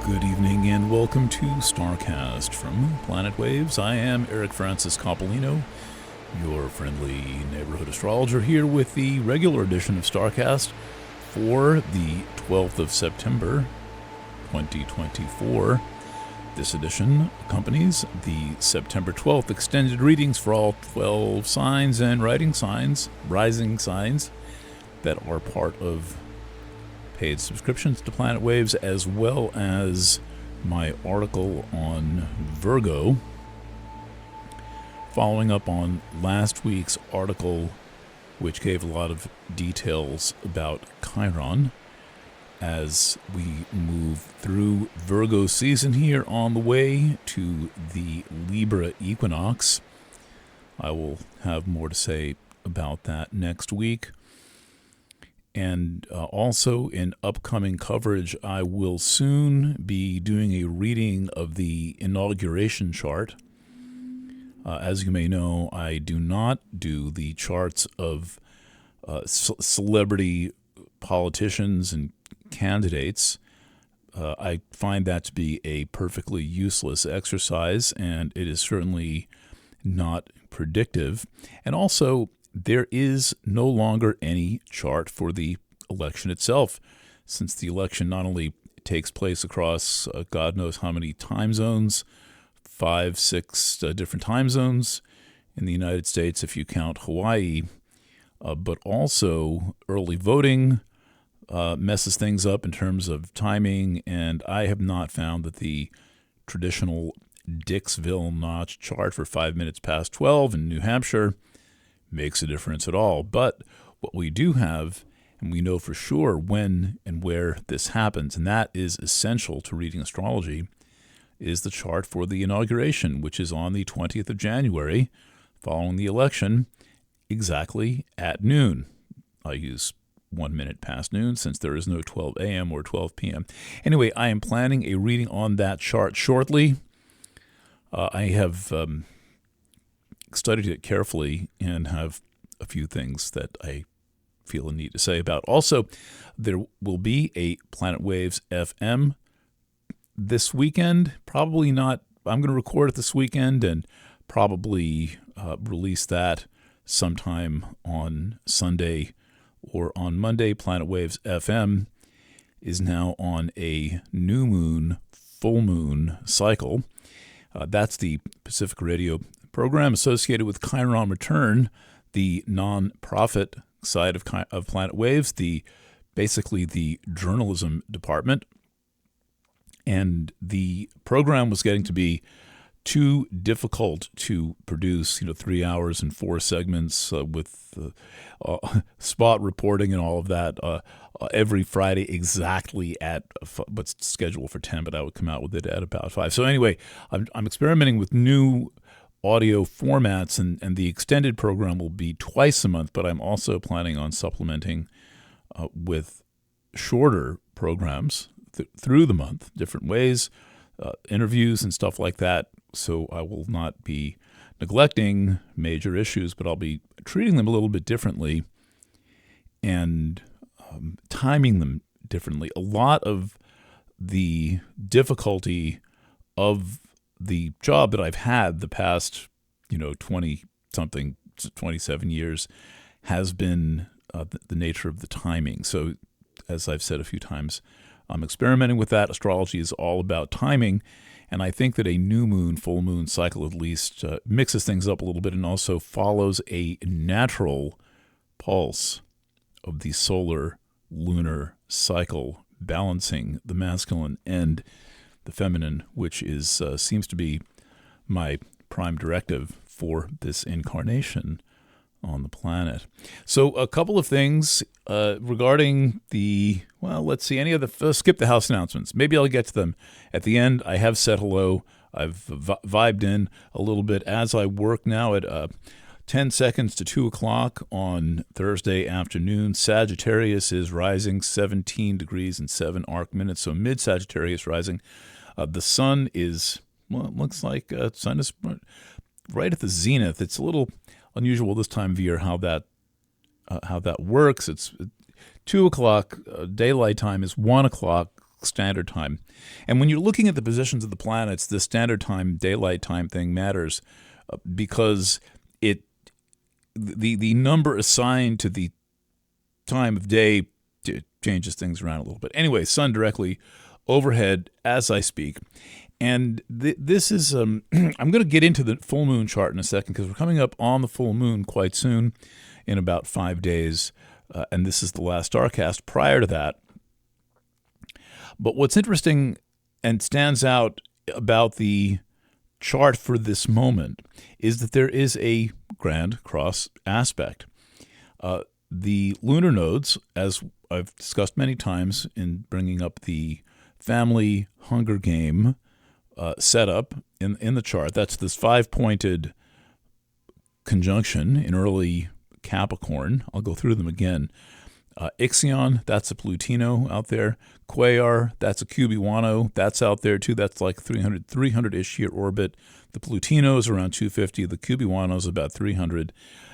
Good evening and welcome to STARCAST from Planet Waves. I am Eric Francis Coppolino, your friendly neighborhood astrologer, here with the regular edition of STARCAST for the 12th of September, 2024. This edition accompanies the September 12th extended readings for all 12 signs and rising signs that are part of paid subscriptions to Planet Waves, as well as my article on Virgo, following up on last week's article, which gave a lot of details about Chiron as we move through Virgo season here on the way to the Libra equinox. I will have more to say about that next week. And also in upcoming coverage, I will soon be doing a reading of the inauguration chart. As you may know, I do not do the charts of celebrity politicians and candidates. I find that to be a perfectly useless exercise, and it is certainly not predictive. And also, there is no longer any chart for the election itself, since the election not only takes place across God knows how many time zones, 5, 6 different time zones in the United States if you count Hawaii, but also early voting messes things up in terms of timing, and I have not found that the traditional Dixville notch chart for 5 minutes past 12 in New Hampshire makes a difference at all. But what we do have, and we know for sure when and where this happens, and that is essential to reading astrology, is the chart for the inauguration, which is on the 20th of January, following the election, exactly at noon. I use 1 minute past noon since there is no 12 a.m. or 12 p.m. Anyway, I am planning a reading on that chart shortly. I have studied it carefully and have a few things that I feel a need to say about. Also, there will be a Planet Waves FM this weekend. Probably not. I'm going to record it this weekend and probably release that sometime on Sunday or on Monday. Planet Waves FM is now on a new moon, full moon cycle. That's the Pacific Radio program associated with Chiron Return, the non-profit side of Planet Waves, basically the journalism department. And the program was getting to be too difficult to produce, 3 hours and 4 segments with spot reporting and all of that every Friday exactly at what's scheduled for 10, but I would come out with it at about 5. So anyway, I'm experimenting with new audio formats, and the extended program will be twice a month, but I'm also planning on supplementing with shorter programs through the month, different ways, interviews and stuff like that. So I will not be neglecting major issues, but I'll be treating them a little bit differently and timing them differently. A lot of the difficulty of the job that I've had the past, 20-something, 27 years has been the nature of the timing. So as I've said a few times, I'm experimenting with that. Astrology is all about timing, and I think that a new moon, full moon cycle at least mixes things up a little bit and also follows a natural pulse of the solar-lunar cycle, balancing the masculine and the feminine, which is seems to be my prime directive for this incarnation on the planet. So a couple of things regarding let's see, skip the house announcements. Maybe I'll get to them at the end. I have said hello. I've vibed in a little bit as I work now at 10 seconds to 2 o'clock on Thursday afternoon. Sagittarius is rising 17 degrees and 7 arc minutes, so mid-Sagittarius rising. The sun is, it looks like sun is right at the zenith. It's a little unusual this time of year how that works. It's 2 o'clock daylight time is 1 o'clock Standard Time. And when you're looking at the positions of the planets, the Standard Time, daylight time thing matters because the number assigned to the time of day changes things around a little bit. Anyway, sun directly overhead as I speak. And this is, I'm going to get into the full moon chart in a second because we're coming up on the full moon quite soon, in about 5 days. And this is the last STARCAST prior to that. But what's interesting and stands out about the chart for this moment is that there is a grand cross aspect. The lunar nodes, as I've discussed many times in bringing up the family Hunger Game setup in the chart, that's this 5-pointed conjunction in early Capricorn. I'll go through them again. Ixion, that's a Plutino out there. Quaoar, that's a Cubewanos, that's out there too. That's like 300-ish year orbit. The Plutino is around 250. The Cubewanos about 300.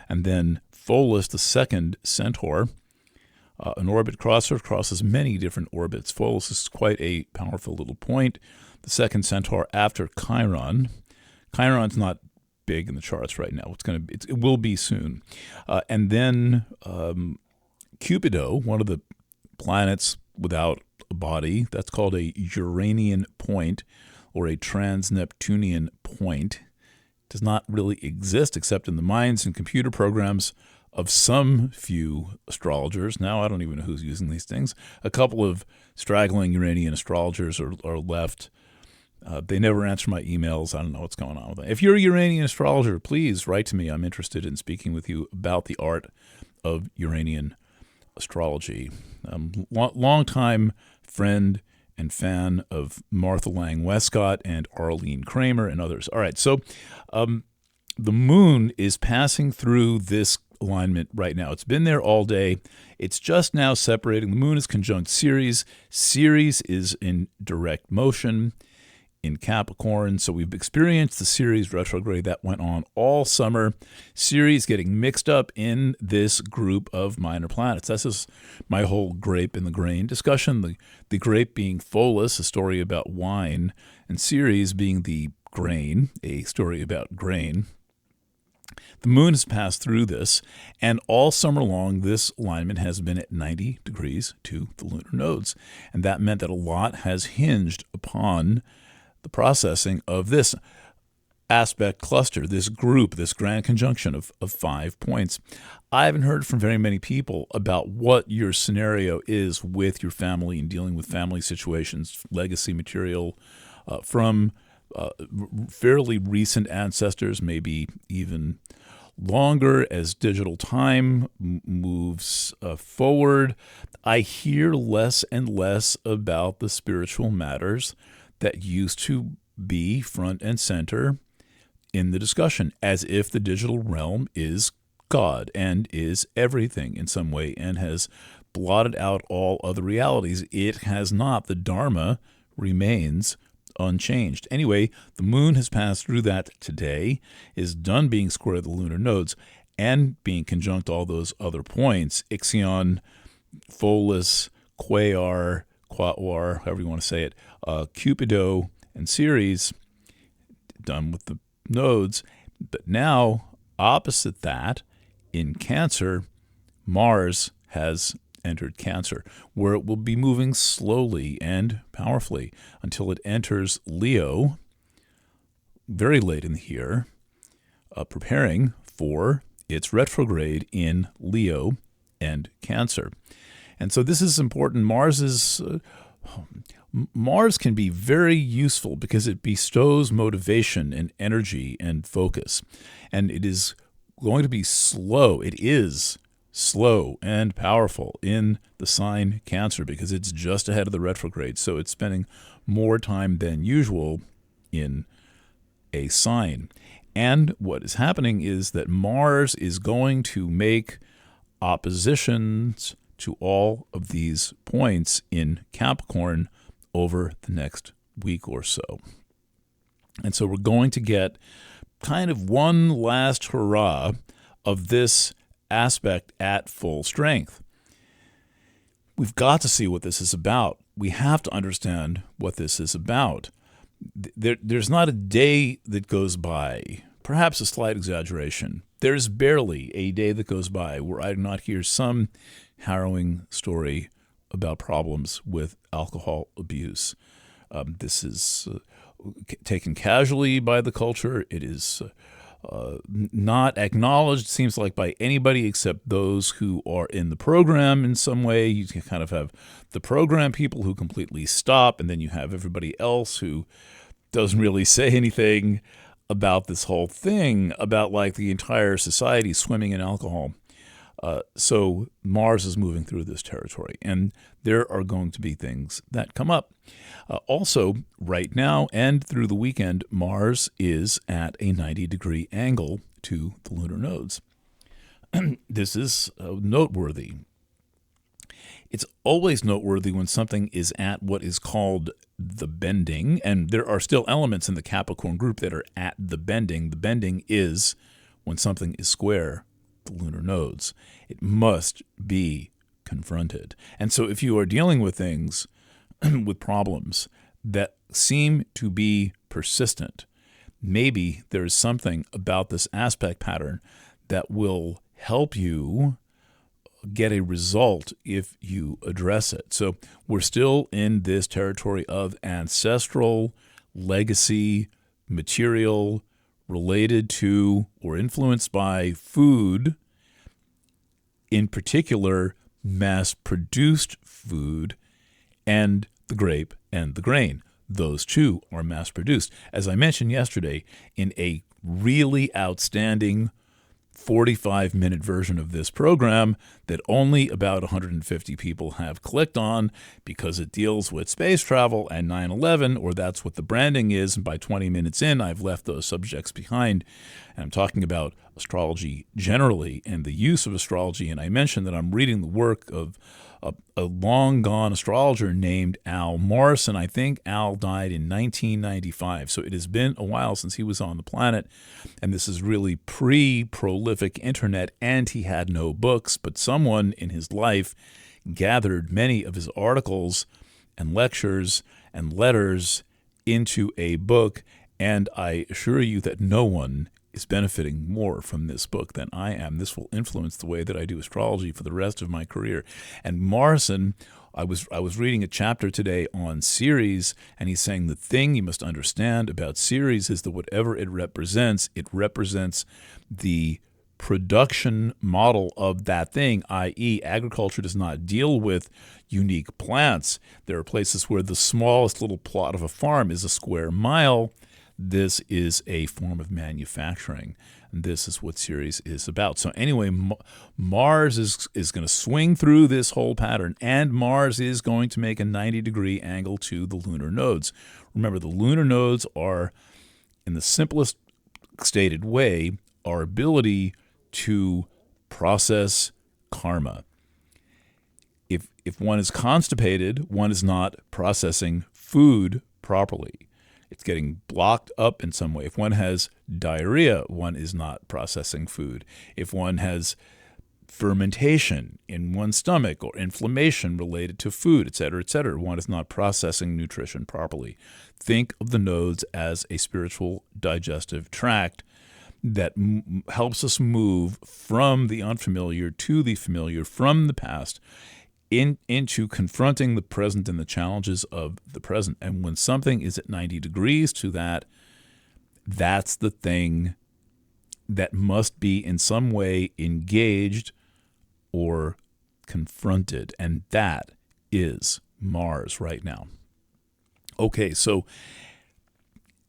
And then Pholus, the second Centaur, an orbit crosser, crosses many different orbits. Pholus is quite a powerful little point. The second Centaur after Chiron. Chiron's not big in the charts right now. It will be soon. And then Cupido, one of the planets without a body, that's called a Uranian point or a trans-Neptunian point. Does not really exist except in the minds and computer programs of some few astrologers. Now I don't even know who's using these things. A couple of straggling Uranian astrologers are left. They never answer my emails. I don't know what's going on with them. If you're a Uranian astrologer, please write to me. I'm interested in speaking with you about the art of Uranian astrology. Long-time friend and fan of Martha Lang Westcott and Arlene Kramer and others. All right, so the moon is passing through this alignment right now. It's been there all day. It's just now separating. The moon is conjunct Ceres. Ceres is in direct motion in Capricorn. So we've experienced the Ceres retrograde that went on all summer. Ceres getting mixed up in this group of minor planets. This is my whole grape in the grain discussion. The grape being Pholus, a story about wine, and Ceres being the grain, a story about grain. The moon has passed through this, and all summer long, this alignment has been at 90 degrees to the lunar nodes. And that meant that a lot has hinged upon the processing of this aspect cluster, this group, this grand conjunction of 5 points. I haven't heard from very many people about what your scenario is with your family and dealing with family situations, legacy material from fairly recent ancestors, maybe even longer as digital time moves forward. I hear less and less about the spiritual matters that used to be front and center in the discussion, as if the digital realm is God and is everything in some way and has blotted out all other realities. It has not. The Dharma remains unchanged. Anyway, the moon has passed through that today, is done being square to the lunar nodes and being conjunct all those other points. Ixion, Pholus, Quaoar, however you want to say it, Cupido, and Ceres, done with the nodes. But now, opposite that, in Cancer, Mars has entered Cancer, where it will be moving slowly and powerfully until it enters Leo very late in the year, preparing for its retrograde in Leo and Cancer. And so this is important. Mars can be very useful because it bestows motivation and energy and focus. And it is going to be slow. It is slow and powerful in the sign Cancer because it's just ahead of the retrograde. So it's spending more time than usual in a sign. And what is happening is that Mars is going to make oppositions to all of these points in Capricorn over the next week or so. And so we're going to get kind of one last hurrah of this aspect at full strength. We've got to see what this is about. we have to understand what this is about. There's not a day that goes by, perhaps a slight exaggeration. There's barely a day that goes by where I do not hear some harrowing story about problems with alcohol abuse. This is taken casually by the culture. It is not acknowledged, seems like, by anybody except those who are in the program in some way. You can kind of have the program people who completely stop, and then you have everybody else who doesn't really say anything about this whole thing, about like the entire society swimming in alcohol. So Mars is moving through this territory, and there are going to be things that come up. Also, right now and through the weekend, Mars is at a 90-degree angle to the lunar nodes. This is noteworthy. It's always noteworthy when something is at what is called the bending, and there are still elements in the Capricorn group that are at the bending. The bending is when something is square the lunar nodes. It must be confronted. And so if you are dealing with things, with problems that seem to be persistent, maybe there's something about this aspect pattern that will help you get a result if you address it. So we're still in this territory of ancestral legacy material related to or influenced by food, in particular mass-produced food, and the grape and the grain. Those two are mass-produced. As I mentioned yesterday, in a really outstanding 45-minute version of this program that only about 150 people have clicked on because it deals with space travel and 9/11, or that's what the branding is, and by 20 minutes in, I've left those subjects behind. And I'm talking about astrology generally and the use of astrology, and I mentioned that I'm reading the work of a long-gone astrologer named Al Morrison. I think Al died in 1995, so it has been a while since he was on the planet, and this is really pre-prolific internet, and he had no books, but someone in his life gathered many of his articles and lectures and letters into a book, and I assure you that no one is benefiting more from this book than I am. This will influence the way that I do astrology for the rest of my career. And Morrison, I was reading a chapter today on Ceres, and he's saying the thing you must understand about Ceres is that whatever it represents the production model of that thing, i.e. agriculture does not deal with unique plants. There are places where the smallest little plot of a farm is a square mile. This is a form of manufacturing, and this is what Ceres is about. So anyway, Mars is going to swing through this whole pattern, and Mars is going to make a 90-degree angle to the lunar nodes. Remember, the lunar nodes are, in the simplest stated way, our ability to process karma. If one is constipated, one is not processing food properly. It's getting blocked up in some way. If one has diarrhea, one is not processing food. If one has fermentation in one's stomach or inflammation related to food, etc., one is not processing nutrition properly. Think of the nodes as a spiritual digestive tract that helps us move from the unfamiliar to the familiar, from the past into confronting the present and the challenges of the present. And when something is at 90 degrees to that, that's the thing that must be in some way engaged or confronted. And that is Mars right now. Okay, so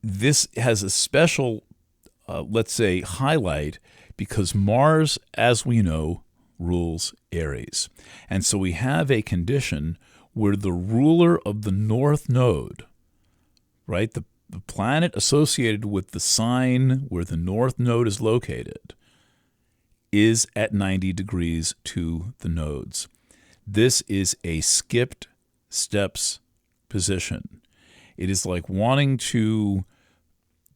this has a special, let's say, highlight because Mars, as we know, rules Aries. And so we have a condition where the ruler of the North Node, right, the planet associated with the sign where the North Node is located, is at 90 degrees to the nodes. This is a skipped steps position. It is like wanting to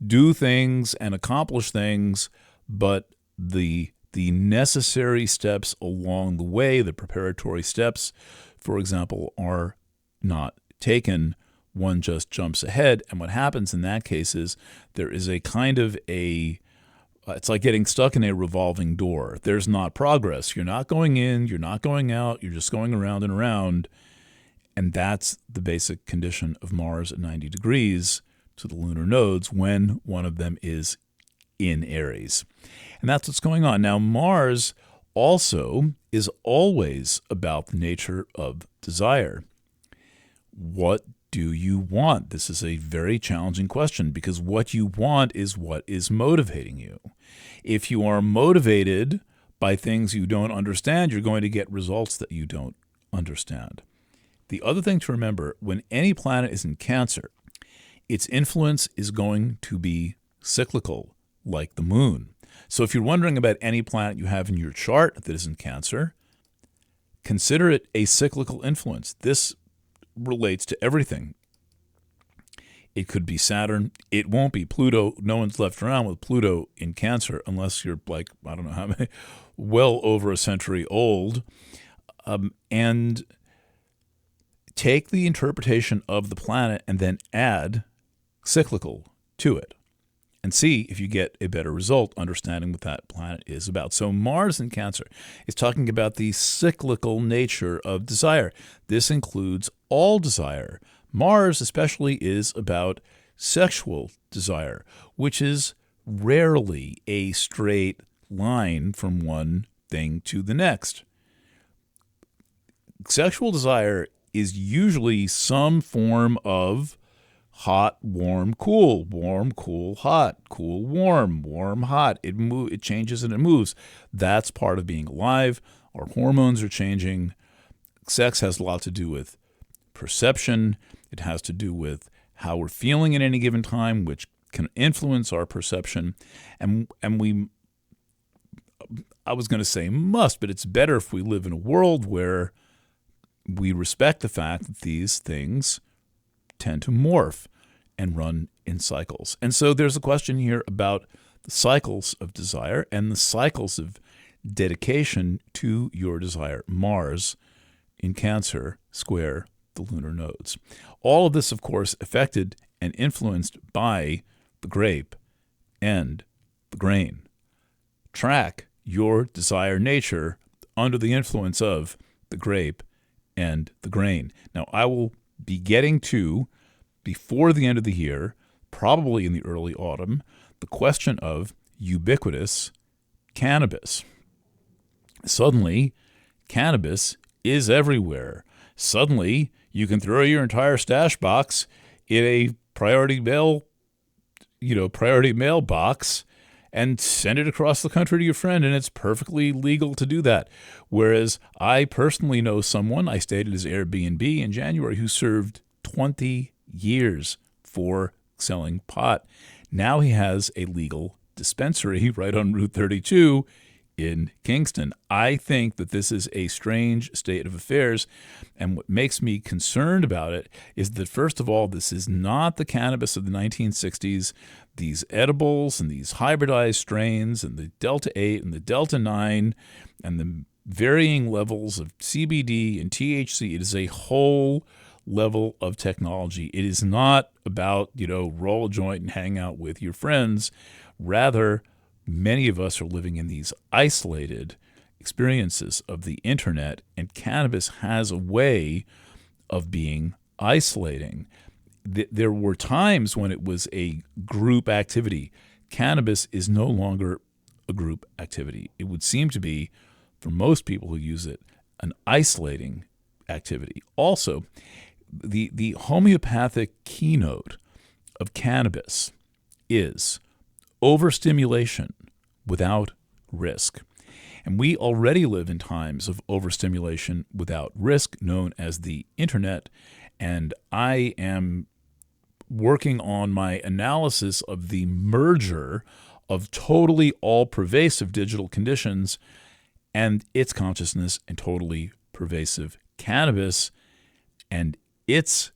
do things and accomplish things, but the necessary steps along the way, the preparatory steps, for example, are not taken, one just jumps ahead. And what happens in that case is there is a kind of it's like getting stuck in a revolving door. There's not progress. You're not going in, you're not going out, you're just going around and around. And that's the basic condition of Mars at 90 degrees to the lunar nodes when one of them is in Aries. And that's what's going on. Now, Mars also is always about the nature of desire. What do you want? This is a very challenging question because what you want is what is motivating you. If you are motivated by things you don't understand, you're going to get results that you don't understand. The other thing to remember, when any planet is in Cancer, its influence is going to be cyclical, like the moon. So if you're wondering about any planet you have in your chart that is in Cancer, consider it a cyclical influence. This relates to everything. It could be Saturn. It won't be Pluto. No one's left around with Pluto in Cancer unless you're like, I don't know how many, well over a century old. And take the interpretation of the planet and then add cyclical to it and see if you get a better result understanding what that planet is about. So Mars in Cancer is talking about the cyclical nature of desire. This includes all desire. Mars especially is about sexual desire, which is rarely a straight line from one thing to the next. Sexual desire is usually some form of hot, warm, cool, hot, cool, warm, hot. It changes and it moves. That's part of being alive. Our hormones are changing. Sex has a lot to do with perception. It has to do with how we're feeling at any given time, which can influence our perception. And I was going to say must, but it's better if we live in a world where we respect the fact that these things tend to morph and run in cycles. And so there's a question here about the cycles of desire and the cycles of dedication to your desire. Mars in Cancer square the lunar nodes. All of this, of course, affected and influenced by the grape and the grain. Track your desire nature under the influence of the grape and the grain. Now, I will be getting to, before the end of the year, probably in the early autumn, the question of ubiquitous cannabis. Suddenly, cannabis is everywhere. Suddenly, you can throw your entire stash box in a priority mail box and send it across the country to your friend, and it's perfectly legal to do that. Whereas I personally know someone, I stayed at his Airbnb in January, who served 20 years for selling pot. Now he has a legal dispensary right on Route 32 in Kingston. I think that this is a strange state of affairs, and what makes me concerned about it is that, first of all, this is not the cannabis of the 1960s. These edibles and these hybridized strains and the Delta 8 and the Delta 9 and the varying levels of CBD and THC, it is a whole level of technology. It is not about, roll a joint and hang out with your friends. Rather, many of us are living in these isolated experiences of the internet, and cannabis has a way of being isolating. There were times when it was a group activity. Cannabis is no longer a group activity. It would seem to be, for most people who use it, an isolating activity. Also, the homeopathic keynote of cannabis is overstimulation without risk. And we already live in times of overstimulation without risk, known as the internet. And I am working on my analysis of the merger of totally all-pervasive digital conditions and its consciousness and totally pervasive cannabis and its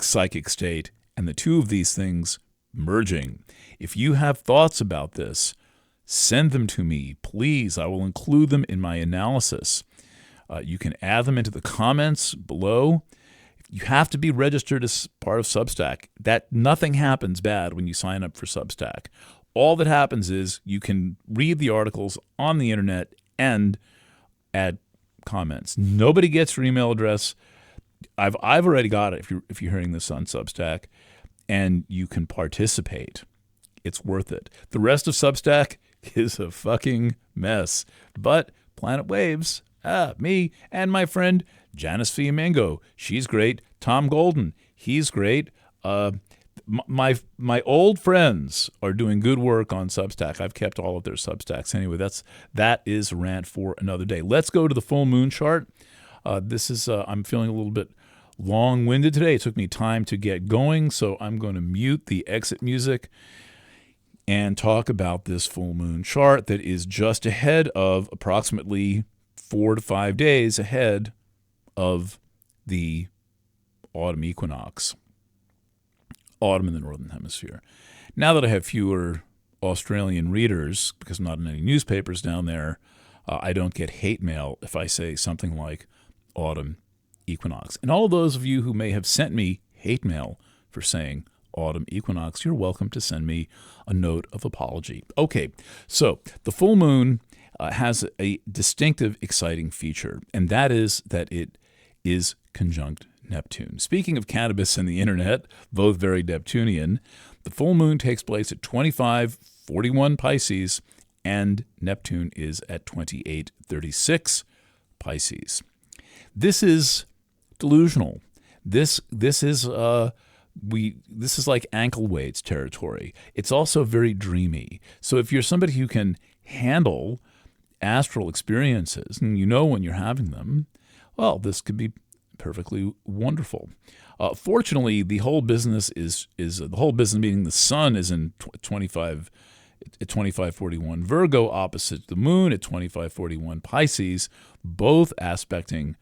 psychic state, and the two of these things merging. If you have thoughts about this, send them to me, please. I will include them in my analysis. You can add them into the comments below. You have to be registered as part of Substack. That nothing happens bad when you sign up for Substack. All that happens is you can read the articles on the internet and add comments. Nobody gets your email address. I've already got it if you're hearing this on Substack, and you can participate. It's worth it. The rest of Substack is a fucking mess. But Planet Waves, me and my friend Janice Fiamengo, she's great. Tom Golden, he's great. My old friends are doing good work on Substack. I've kept all of their Substacks anyway. That is a rant for another day. Let's go to the full moon chart. This is I'm feeling a little bit long-winded today. It took me time to get going, so I'm going to mute the exit music and talk about this full moon chart that is just ahead of approximately 4 to 5 days ahead of the autumn equinox. Autumn in the Northern Hemisphere. Now that I have fewer Australian readers, because I'm not in any newspapers down there, I don't get hate mail if I say something like autumn equinox. And all of those of you who may have sent me hate mail for saying autumn equinox, you're welcome to send me a note of apology. Okay, so the full moon has a distinctive, exciting feature, and that is that it is conjunct Neptune. Speaking of cannabis and the internet, both very Neptunian, the full moon takes place at 25:41 Pisces, and Neptune is at 28:36 Pisces. This is delusional. This is like ankle weights territory. It's also very dreamy. So if you're somebody who can handle astral experiences, and you know when you're having them, well, this could be perfectly wonderful. Fortunately, the whole business is the whole business, meaning the sun is in 25:41 Virgo, opposite the moon at 25:41 Pisces, both aspecting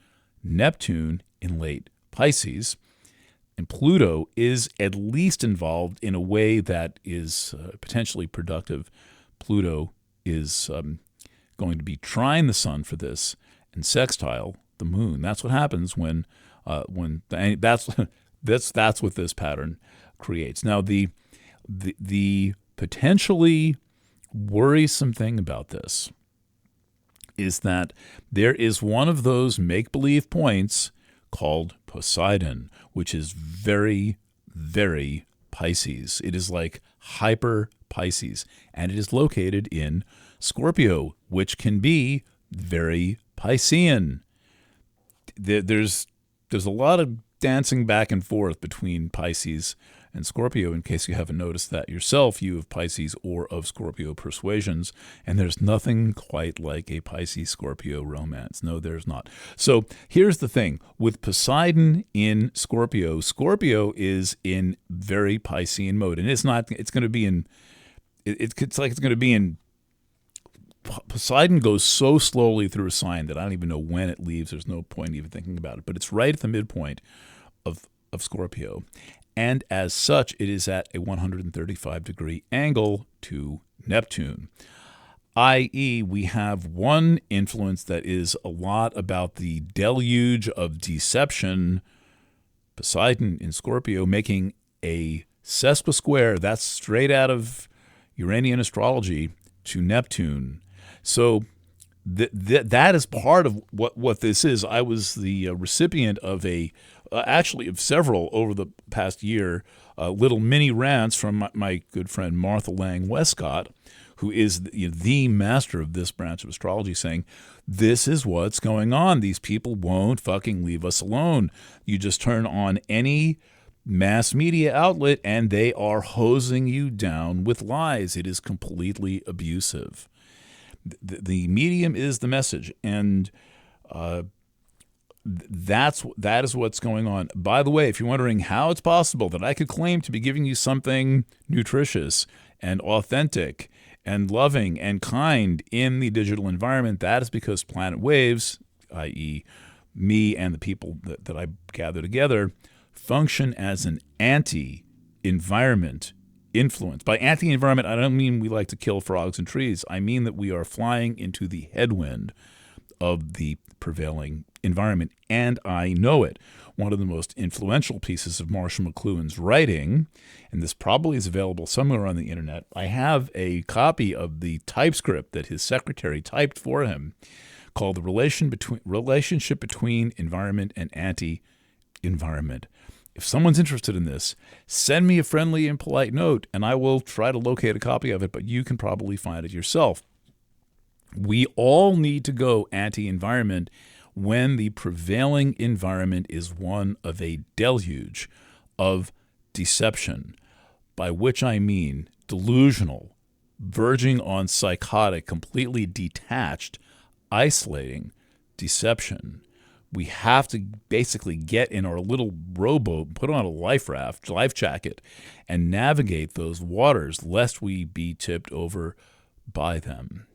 Neptune in late Pisces. And Pluto is at least involved in a way that is potentially productive. Pluto is going to be trine the sun for this and sextile the moon. That's what happens when that's what this pattern creates. Now, the potentially worrisome thing about this is that there is one of those make-believe points called Poseidon, which is very, very Pisces. It is like hyper Pisces, and it is located in Scorpio, which can be very Piscean. There's a lot of dancing back and forth between Pisces and Scorpio, in case you haven't noticed that yourself, you of Pisces or of Scorpio persuasions, and there's nothing quite like a Pisces-Scorpio romance. No, there's not. So here's the thing. With Poseidon in Scorpio, Scorpio is in very Piscean mode, and it's going to be in Poseidon goes so slowly through a sign that I don't even know when it leaves. There's no point even thinking about it. But it's right at the midpoint of Scorpio. And as such, it is at a 135-degree angle to Neptune, i.e., we have one influence that is a lot about the deluge of deception, Poseidon in Scorpio, making a sesquisquare, that's straight out of Uranian astrology, to Neptune. So that is part of what this is. I was the recipient of actually of several over the past year, little mini rants from my good friend Martha Lang Westcott, who is the master of this branch of astrology, saying, this is what's going on. These people won't fucking leave us alone. You just turn on any mass media outlet and they are hosing you down with lies. It is completely abusive. The medium is the message, and that is what's going on. By the way, if you're wondering how it's possible that I could claim to be giving you something nutritious and authentic and loving and kind in the digital environment, that is because Planet Waves, i.e. me and the people that I gather together, function as an anti-environment influence. By anti-environment, I don't mean we like to kill frogs and trees. I mean that we are flying into the headwind of the prevailing environment, and I know it. one of the most influential pieces of Marshall McLuhan's writing, and this probably is available somewhere on the internet. I have a copy of the typescript that his secretary typed for him called The Relationship Between Environment and Anti-Environment. If someone's interested in this, send me a friendly and polite note, and I will try to locate a copy of it, but you can probably find it yourself. We all need to go anti-environment when the prevailing environment is one of a deluge of deception, by which I mean delusional, verging on psychotic, completely detached, isolating deception. We have to basically get in our little rowboat, put on a life jacket, and navigate those waters lest we be tipped over by them.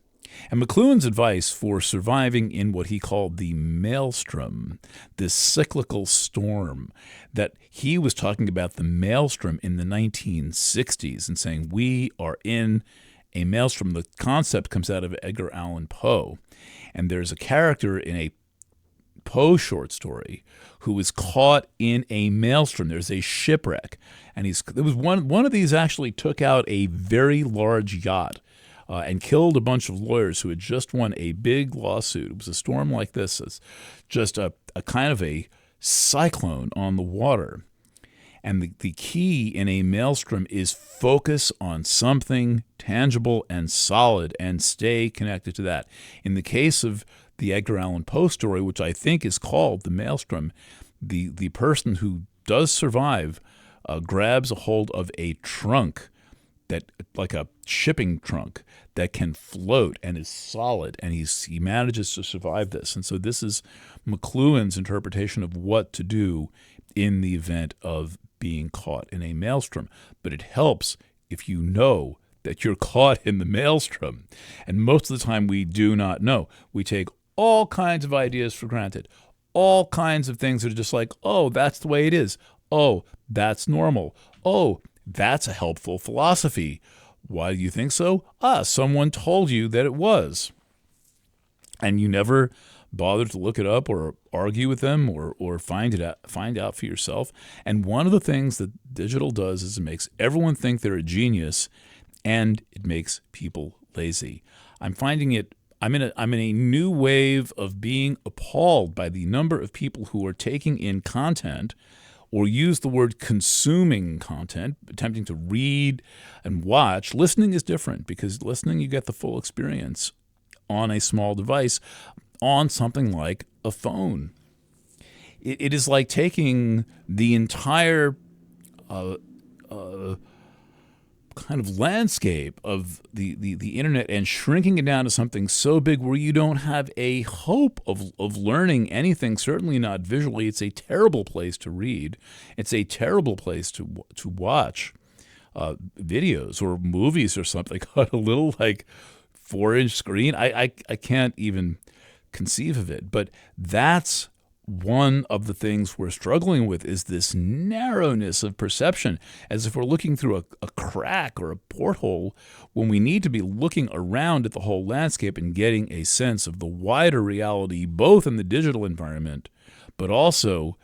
And McLuhan's advice for surviving in what he called the maelstrom, this cyclical storm, that he was talking about the maelstrom in the 1960s and saying we are in a maelstrom. The concept comes out of Edgar Allan Poe. And there's a character in a Poe short story who is caught in a maelstrom. There's a shipwreck. And there was one of these actually took out a very large yacht. And killed a bunch of lawyers who had just won a big lawsuit. It was a storm like this. It's just a kind of a cyclone on the water. And the key in a maelstrom is focus on something tangible and solid and stay connected to that. In the case of the Edgar Allan Poe story, which I think is called The Maelstrom, the person who does survive grabs a hold of a trunk, that like a shipping trunk that can float and is solid, and he manages to survive this. And so this is McLuhan's interpretation of what to do in the event of being caught in a maelstrom. But it helps if you know that you're caught in the maelstrom. And most of the time we do not know. We take all kinds of ideas for granted, all kinds of things that are just like, oh, that's the way it is. Oh, that's normal. Oh, that's a helpful philosophy. Why do you think so? Someone told you that it was. And you never bothered to look it up or argue with them or find out for yourself. And one of the things that digital does is it makes everyone think they're a genius, and it makes people lazy. I'm finding it. I'm in a new wave of being appalled by the number of people who are taking in content, or use the word consuming content, attempting to read and watch. Listening is different, because listening you get the full experience on a small device, on something like a phone. It is like taking the entire kind of landscape of the internet and shrinking it down to something so big where you don't have a hope of learning anything, certainly not visually. It's a terrible place to read. It's a terrible place to watch videos or movies or something on a little like 4-inch screen. I can't even conceive of it. But that's one of the things we're struggling with, is this narrowness of perception, as if we're looking through a crack or a porthole when we need to be looking around at the whole landscape and getting a sense of the wider reality, both in the digital environment, but also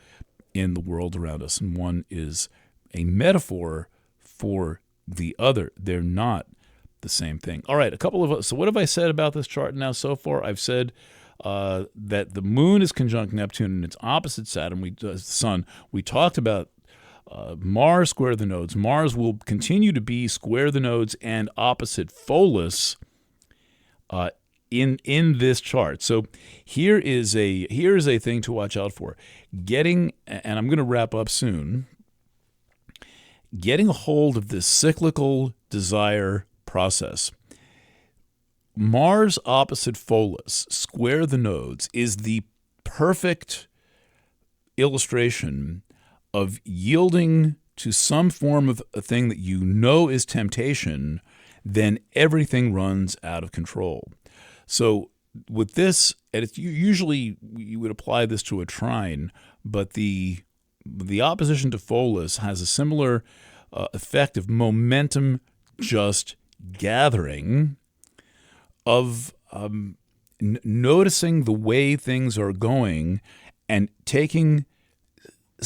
in the world around us. And one is a metaphor for the other. They're not the same thing. All right, so what have I said about this chart now so far? I've said that the moon is conjunct Neptune and its opposite Saturn, Sun. We talked about Mars square the nodes. Mars will continue to be square the nodes and opposite Pholus in this chart. So here is a thing to watch out for. And I'm going to wrap up soon. Getting a hold of this cyclical desire process. Mars opposite Pholus, square the nodes, is the perfect illustration of yielding to some form of a thing that you know is temptation, then everything runs out of control. So with this, and usually you would apply this to a trine, but the opposition to Pholus has a similar effect of momentum just gathering, of noticing the way things are going and taking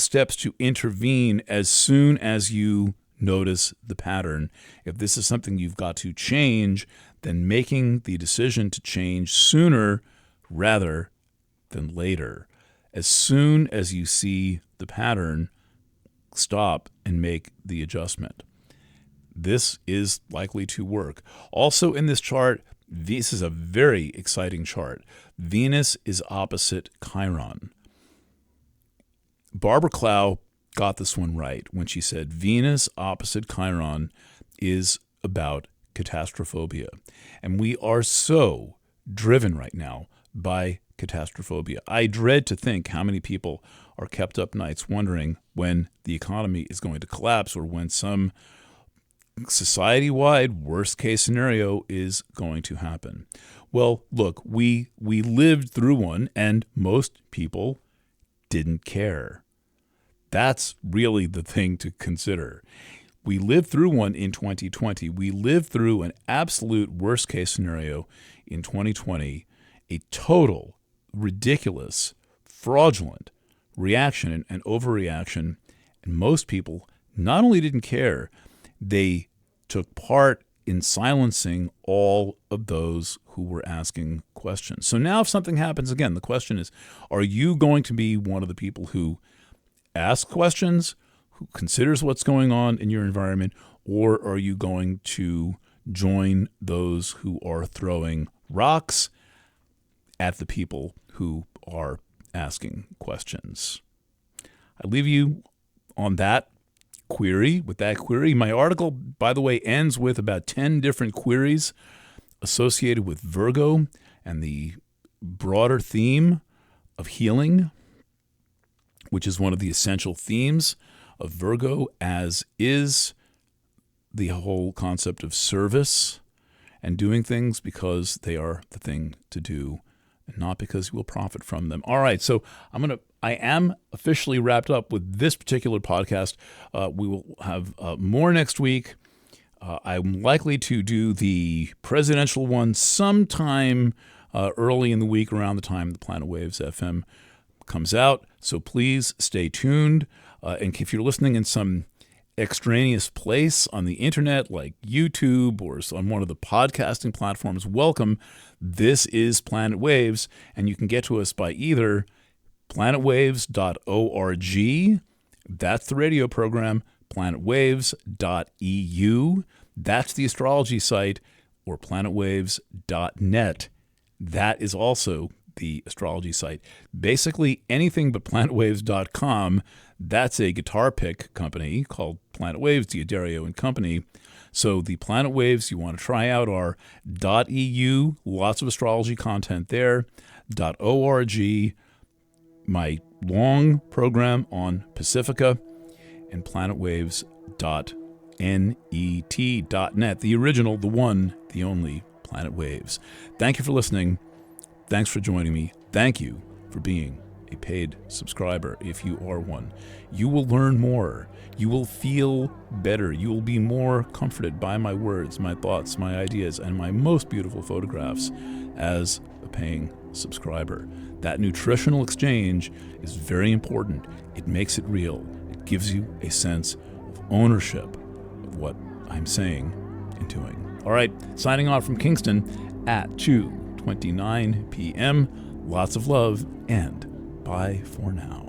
steps to intervene as soon as you notice the pattern. If this is something you've got to change, then making the decision to change sooner rather than later. As soon as you see the pattern, stop and make the adjustment. This is likely to work. Also in this chart, this is a very exciting chart. Venus is opposite Chiron. Barbara Clow got this one right when she said Venus opposite Chiron is about catastrophobia. And we are so driven right now by catastrophobia. I dread to think how many people are kept up nights wondering when the economy is going to collapse or when some society-wide worst-case scenario is going to happen. Well, look, we lived through one, and most people didn't care. That's really the thing to consider. We lived through one in 2020. We lived through an absolute worst-case scenario in 2020, a total, ridiculous, fraudulent reaction and overreaction. And most people not only didn't care, they took part in silencing all of those who were asking questions. So now if something happens again, the question is, are you going to be one of the people who asks questions, who considers what's going on in your environment, or are you going to join those who are throwing rocks at the people who are asking questions? I leave you on that query. With that query, my article, by the way, ends with about 10 different queries associated with Virgo and the broader theme of healing, which is one of the essential themes of Virgo, as is the whole concept of service and doing things because they are the thing to do and not because you will profit from them. All right, so I am officially wrapped up with this particular podcast. We will have more next week. I'm likely to do the presidential one sometime early in the week, around the time the Planet Waves FM comes out. So please stay tuned. And if you're listening in some extraneous place on the internet like YouTube or on one of the podcasting platforms, welcome. This is Planet Waves, and you can get to us by either planetwaves.org, that's the radio program, planetwaves.eu, that's the astrology site, or planetwaves.net, that is also the astrology site. Basically anything but planetwaves.com. That's a guitar pick company called Planet Waves, Diodario and Company. So the Planet Waves you want to try out are .eu, lots of astrology content there, .org, my long program on Pacifica, and planetwaves.net, the original, the one, the only Planet Waves. Thank you for listening. Thanks for joining me. Thank you for being a paid subscriber. If you are one, you will learn more. You will feel better. You will be more comforted by my words, my thoughts, my ideas, and my most beautiful photographs as a paying subscriber. That nutritional exchange is very important. It makes it real. It gives you a sense of ownership of what I'm saying and doing. All right, signing off from Kingston at 2:29 p.m. Lots of love, and bye for now.